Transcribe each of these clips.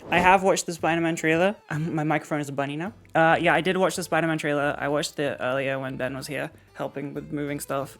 I have watched the Spider-Man trailer. My microphone is a bunny now. Yeah, I did watch the Spider-Man trailer. I watched it earlier when Ben was here helping with moving stuff.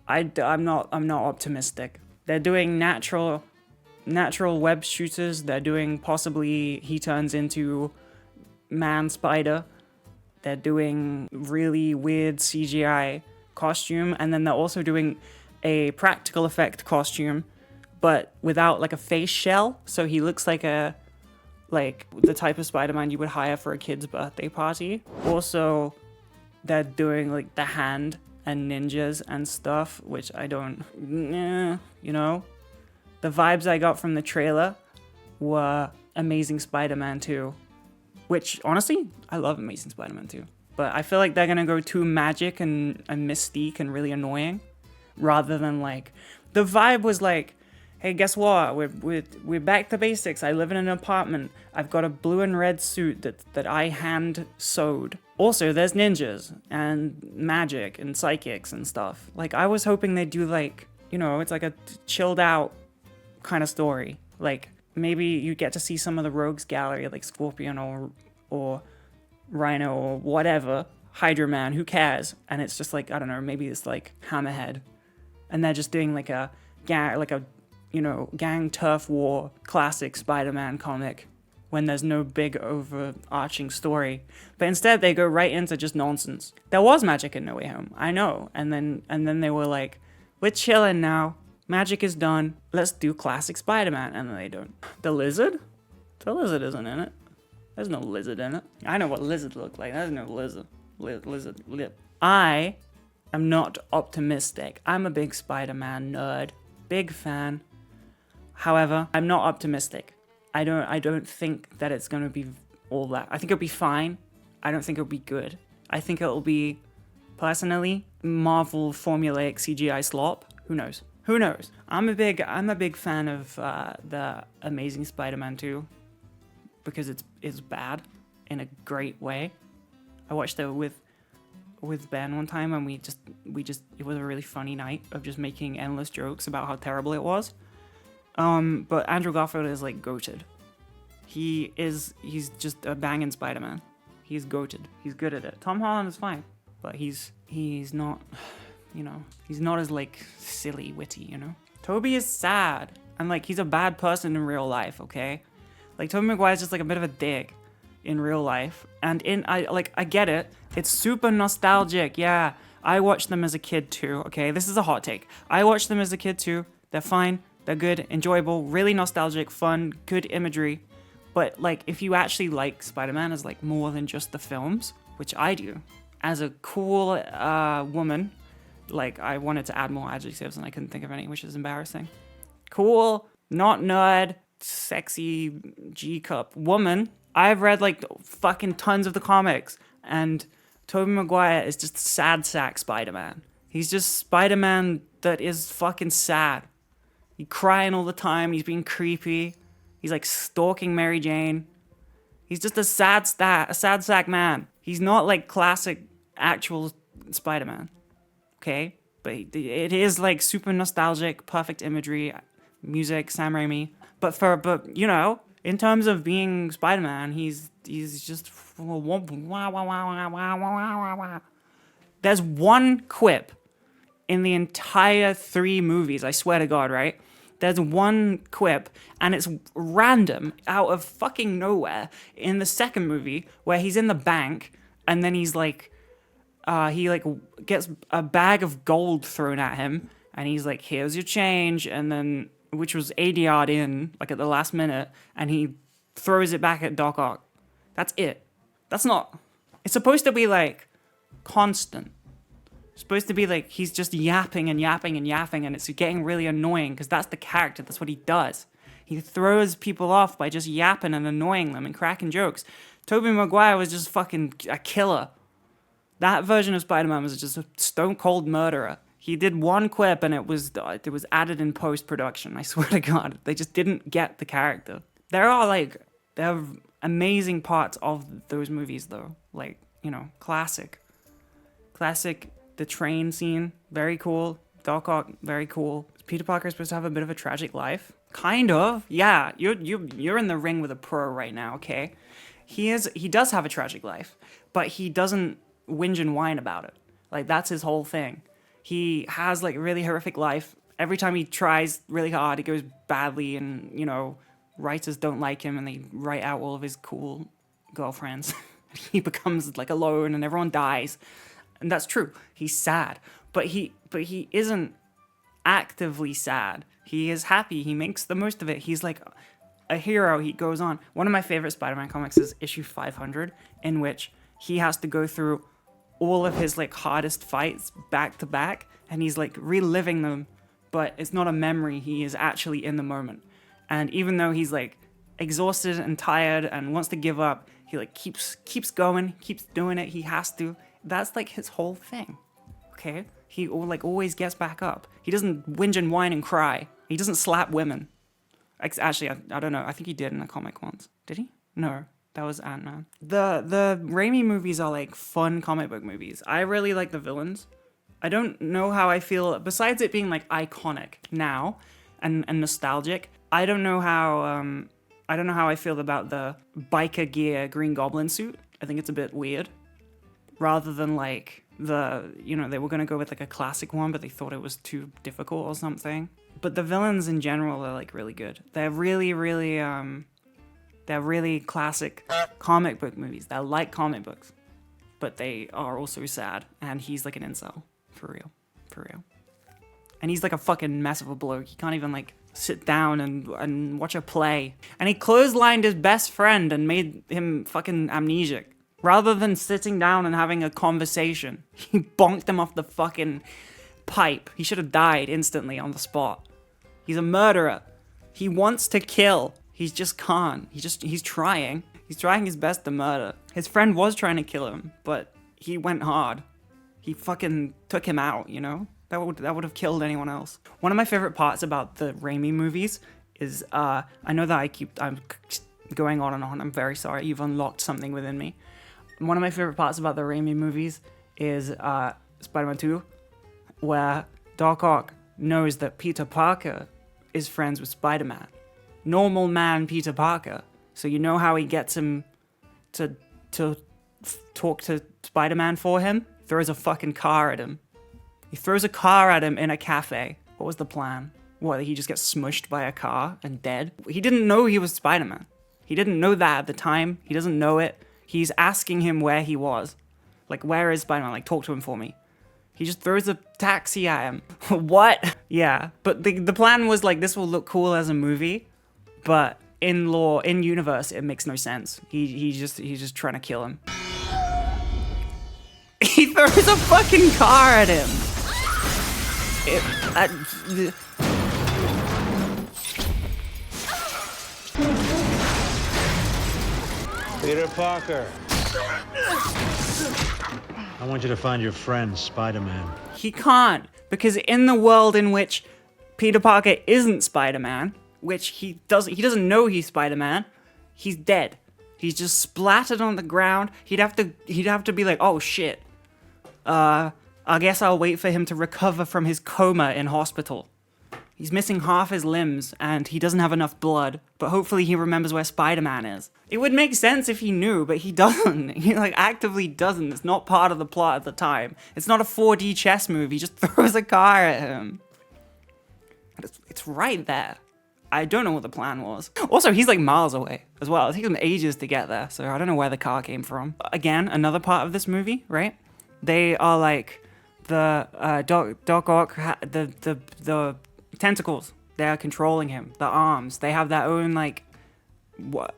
I'm not optimistic. They're doing natural web shooters. They're doing possibly he turns into man spider. They're doing really weird CGI costume, and then they're also doing a practical effect costume, but without like a face shell. So he looks like the type of Spider-Man you would hire for a kid's birthday party. Also, they're doing like the hand and ninjas and stuff, which I don't, you know. The vibes I got from the trailer were Amazing Spider-Man 2, which honestly, I love Amazing Spider-Man 2. But I feel like they're gonna go too magic and mystique and really annoying, rather than like, the vibe was like, hey, guess what? We're back to basics. I live in an apartment. I've got a blue and red suit that I hand sewed. Also, there's ninjas and magic and psychics and stuff. Like, I was hoping they'd do like, it's like a chilled out kind of story. Like, maybe you get to see some of the rogues gallery, like Scorpion or Rhino or whatever, Hydra Man, who cares? And it's just like, I don't know, maybe it's like Hammerhead, and they're just doing like a gang turf war classic Spider-Man comic when there's no big overarching story. But instead they go right into just nonsense. There was magic in No Way Home, I know, and then they were like, we're chilling now. Magic is done. Let's do classic Spider-Man, and then they don't. The lizard isn't in it. There's no lizard in it. I know what lizard look like. There's no lizard. Lizard lip. I am not optimistic. I'm a big Spider-Man nerd. Big fan. However, I'm not optimistic. I don't think that it's gonna be all that. I think it'll be fine. I don't think it'll be good. I think it'll be, personally, Marvel formulaic CGI slop. Who knows? I'm a big fan of the Amazing Spider-Man 2 because it's bad in a great way. I watched it with Ben one time, and we just it was a really funny night of just making endless jokes about how terrible it was. But Andrew Garfield is like goated. He's just a banging Spider-Man. He's goated. He's good at it. Tom Holland is fine, but he's not, he's not as like silly witty, Tobey is sad, and like he's a bad person in real life, okay? Like Tobey Maguire's just like a bit of a dick in real life, and I get it. It's super nostalgic. Yeah, I watched them as a kid too. Okay, this is a hot take. I watched them as a kid too. They're fine. They're good, enjoyable, really nostalgic, fun, good imagery. But like, if you actually like Spider-Man as like more than just the films, which I do, as a cool woman, like I wanted to add more adjectives and I couldn't think of any, which is embarrassing. Cool, not nerd, sexy G-cup woman. I've read like fucking tons of the comics, and Tobey Maguire is just sad sack Spider-Man. He's just Spider-Man that is fucking sad. He's crying all the time. He's being creepy. He's like stalking Mary Jane. He's just a sad sack man. He's not like classic actual Spider-Man. Okay? But it is like super nostalgic, perfect imagery, music, Sam Raimi. But in terms of being Spider-Man, he's just there's one quip in the entire 3 movies, I swear to God, right? There's one quip, and it's random, out of fucking nowhere, in the second movie, where he's in the bank, and then he's like, he like gets a bag of gold thrown at him, and he's like, here's your change, and then, which was ADR'd in, like at the last minute, and he throws it back at Doc Ock. That's it. That's not, it's supposed to be like, constant. Supposed to be like he's just yapping and yapping and yapping, and it's getting really annoying because that's the character. That's what he does. He throws people off by just yapping and annoying them and cracking jokes. Tobey Maguire was just fucking a killer. That version of Spider-Man was just a stone cold murderer. He did one quip and it was added in post-production. I swear to God, they just didn't get the character. There are amazing parts of those movies though, like classic. The train scene, very cool. Doc Ock, very cool. Peter Parker is supposed to have a bit of a tragic life. Kind of. Yeah, you're in the ring with a pro right now, okay? He does have a tragic life, but he doesn't whinge and whine about it. Like that's his whole thing. He has like a really horrific life. Every time he tries really hard, it goes badly, and writers don't like him, and they write out all of his cool girlfriends. He becomes like alone, and everyone dies, and that's true. He's sad, but he isn't actively sad. He is happy. He makes the most of it. He's like a hero. He goes on. One of my favorite Spider-Man comics is issue 500, in which he has to go through all of his like hardest fights back to back, and he's like reliving them, but it's not a memory. He is actually in the moment. And even though he's like exhausted and tired and wants to give up, he like keeps going, keeps doing it. He has to. That's like his whole thing. Okay? He like always gets back up. He doesn't whinge and whine and cry. He doesn't slap women. Actually, I don't know. I think he did in a comic once. Did he? No, that was Ant-Man. The Raimi movies are like fun comic book movies. I really like the villains. I don't know how I feel, besides it being like iconic now and nostalgic. I don't know how I feel about the biker gear Green Goblin suit. I think it's a bit weird. Rather than like they were gonna go with like a classic one, but they thought it was too difficult or something. But the villains in general are like really good. They're really, really they're really classic comic book movies. They're like comic books, but they are also sad. And he's like an incel, for real. And he's like a fucking mess of a bloke. He can't even like sit down and watch a play. And he clotheslined his best friend and made him fucking amnesiac. Rather than sitting down and having a conversation, he bonked him off the fucking pipe. He should have died instantly on the spot. He's a murderer. He wants to kill. He just can't. He's trying. He's trying his best to murder. His friend was trying to kill him, but he went hard. He fucking took him out, That would have killed anyone else. One of my favorite parts about the Raimi movies is, I know that I'm going on and on. I'm very sorry. You've unlocked something within me. One of my favorite parts about the Raimi movies is Spider-Man 2, where Doc Ock knows that Peter Parker is friends with Spider-Man. Normal man Peter Parker. So you know how he gets him to talk to Spider-Man for him? Throws a fucking car at him. He throws a car at him in a cafe. What was the plan? What, he just gets smushed by a car and dead? He didn't know he was Spider-Man. He didn't know that at the time. He doesn't know it. He's asking him where he was. Like, where is Spider-Man? Like, talk to him for me. He just throws a taxi at him. What? Yeah, but the plan was like, this will look cool as a movie, but in universe, it makes no sense. He's just trying to kill him. He throws a fucking car at him. Peter Parker. I want you to find your friend, Spider-Man. He can't, because in the world in which Peter Parker isn't Spider-Man, which he doesn't know he's Spider-Man, he's dead. He's just splattered on the ground. He'd have to be like, oh shit. I guess I'll wait for him to recover from his coma in hospital. He's missing half his limbs, and he doesn't have enough blood, but hopefully he remembers where Spider-Man is. It would make sense if he knew, but he doesn't. He, actively doesn't. It's not part of the plot at the time. It's not a 4D chess move. He just throws a car at him. It's right there. I don't know what the plan was. Also, he's, miles away as well. It takes him ages to get there, so I don't know where the car came from. Again, another part of this movie, right? They are, the Doc Ock, the tentacles, they are controlling him. The arms, they have their own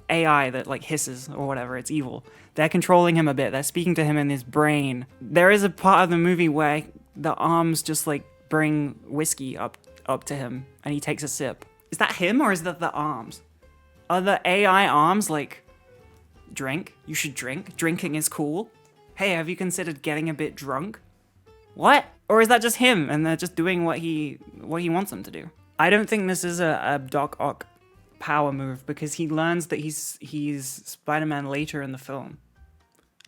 AI that hisses or whatever. It's evil. They're controlling him a bit. They're speaking to him in his brain. There is a part of the movie where the arms just bring whiskey up to him and he takes a sip. Is that him or is that the arms? Are the AI arms drink? You should drink. Drinking is cool. Hey, have you considered getting a bit drunk? What? Or is that just him and they're just doing what he wants them to do? I don't think this is a Doc Ock power move because he learns that he's Spider-Man later in the film.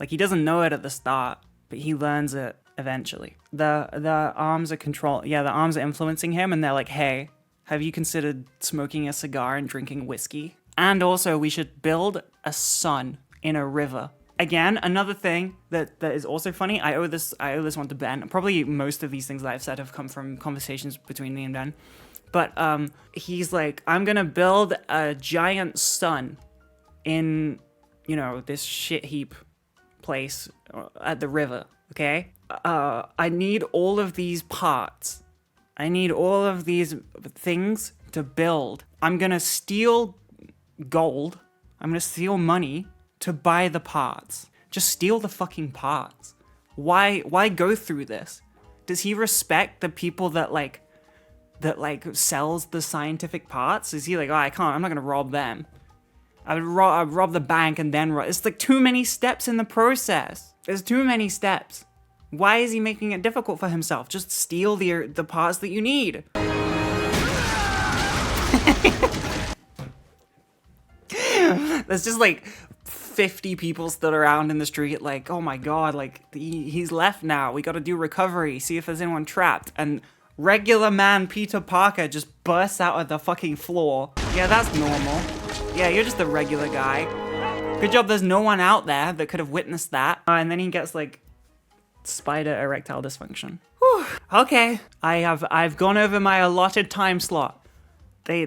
He doesn't know it at the start, but he learns it eventually. The arms are the arms are influencing him and they're like, hey, Have you considered smoking a cigar and drinking whiskey? And also, we should build a sun in a river. Again, another thing that is also funny. I owe this one to Ben. Probably most of these things that I've said have come from conversations between me and Ben. But he's like, I'm gonna build a giant sun in, this shit heap place at the river. Okay. I need all of these parts. I need all of these things to build. I'm gonna steal gold. I'm gonna steal money to buy the parts. Just steal the fucking parts. Why go through this? Does he respect the people that sells the scientific parts? Is he like, I'm not gonna rob them. I'd rob the bank and then rob. It's like too many steps in the process. There's too many steps. Why is he making it difficult for himself? Just steal the parts that you need. There's just like 50 people stood around in the street like, oh my god, like he's left now. We gotta do recovery, see if there's anyone trapped. And regular man Peter Parker just bursts out of the fucking floor. Yeah, that's normal. Yeah, you're just a regular guy. Good job there's no one out there that could have witnessed that. And then he gets like spider erectile dysfunction. Whew. Okay, I've gone over my allotted time slot. I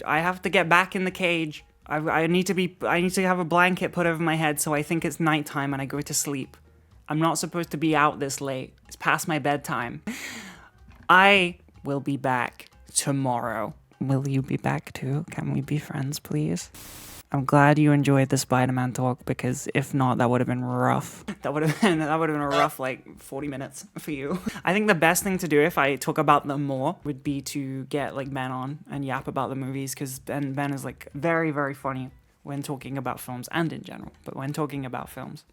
have to get back in the cage. I need to have a blanket put over my head so I think it's nighttime and I go to sleep. I'm not supposed to be out this late. It's past my bedtime. I will be back tomorrow. Will you be back too? Can we be friends, please? I'm glad you enjoyed the Spider-Man talk, because if not, that would have been rough. That would have been a rough 40 minutes for you. I think the best thing to do if I talk about them more would be to get Ben on and yap about the movies, because Ben is very, very funny when talking about films and in general, but when talking about films.